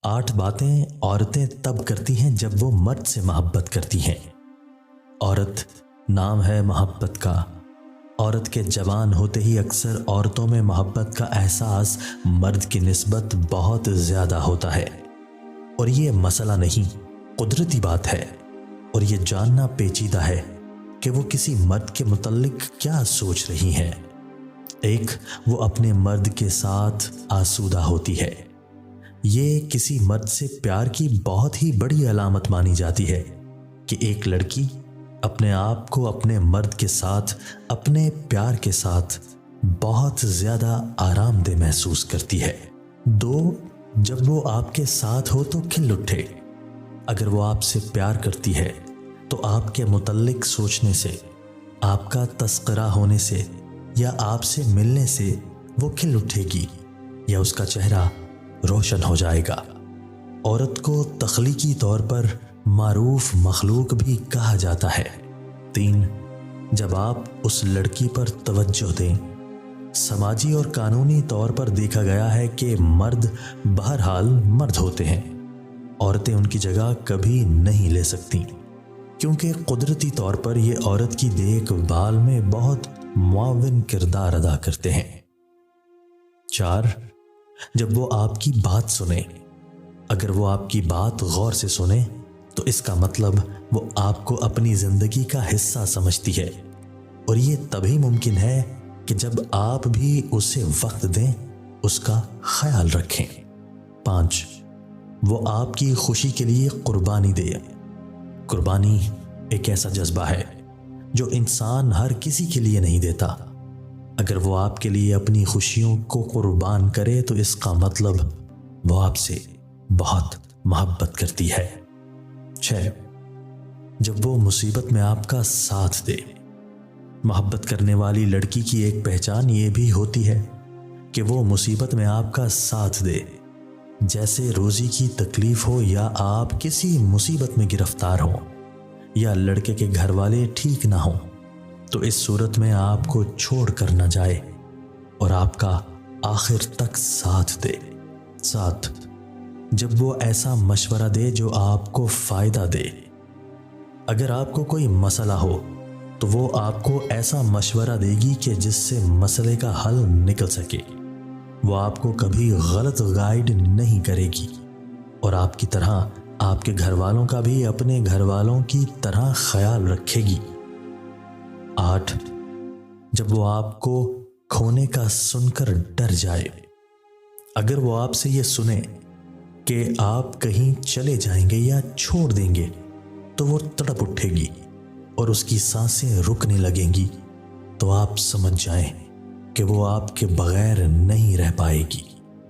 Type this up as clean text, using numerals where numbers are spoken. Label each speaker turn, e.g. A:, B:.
A: 8 बातें औरतें तब करती हैं जब वो मर्द से मोहब्बत करती हैं। औरत नाम है मोहब्बत का। औरत के जवान होते ही अक्सर औरतों में मोहब्बत का एहसास मर्द की निस्बत बहुत ज़्यादा होता है। और ये मसला नहीं, कुदरती बात है। और ये जानना पेचीदा है कि वो किसी मर्द के मुतल्लिक क्या सोच रही हैं। एक, वो अपने मर्द के साथ आसूदा होती है। ये किसी मर्द से प्यार की बहुत ही बड़ी अलामत मानी जाती है कि एक लड़की अपने आप को अपने मर्द के साथ, अपने प्यार के साथ बहुत ज़्यादा आरामदेह महसूस करती है। 2, जब वो आपके साथ हो तो खिल उठे। अगर वो आपसे प्यार करती है तो आपके मुतल्लिक सोचने से, आपका तस्करा होने से या आपसे मिलने से वो खिल उठेगी या उसका चेहरा रोशन हो जाएगा। औरत को तख्लीकी तौर पर मारूफ मखलूक भी कहा जाता है। 3, जब आप उस लड़की पर तवज्जो दें। समाजी और कानूनी तौर पर देखा गया है कि मर्द बहरहाल मर्द होते हैं, औरतें उनकी जगह कभी नहीं ले सकती, क्योंकि कुदरती तौर पर ये औरत की देखभाल में बहुत मुआविन किरदार अदा करते हैं। 4, जब वो आपकी बात सुने। अगर वो आपकी बात गौर से सुने तो इसका मतलब वो आपको अपनी जिंदगी का हिस्सा समझती है, और ये तभी मुमकिन है कि जब आप भी उसे वक्त दें, उसका ख्याल रखें। 5, वो आपकी खुशी के लिए कुर्बानी दे। कुर्बानी एक ऐसा जज्बा है जो इंसान हर किसी के लिए नहीं देता। अगर वो आपके लिए अपनी खुशियों को कुर्बान करे तो इसका मतलब वो आपसे बहुत मोहब्बत करती है। 6, जब वो मुसीबत में आपका साथ दे। मोहब्बत करने वाली लड़की की एक पहचान ये भी होती है कि वो मुसीबत में आपका साथ दे। जैसे रोजी की तकलीफ हो, या आप किसी मुसीबत में गिरफ्तार हो, या लड़के के घर वाले ठीक ना हो, तो इस सूरत में आपको छोड़ कर न जाए और आपका आखिर तक साथ दे। 7, जब वो ऐसा मशवरा दे जो आपको फायदा दे। अगर आपको कोई मसला हो तो वो आपको ऐसा मशवरा देगी कि जिससे मसले का हल निकल सके। वो आपको कभी गलत गाइड नहीं करेगी, और आपकी तरह आपके घर वालों का भी अपने घर वालों की तरह ख्याल रखेगी। 8, जब वो आपको खोने का सुनकर डर जाए। अगर वो आपसे ये सुने कि आप कहीं चले जाएंगे या छोड़ देंगे तो वो तड़प उठेगी और उसकी सांसें रुकने लगेंगी, तो आप समझ जाएं कि वो आपके बगैर नहीं रह पाएगी।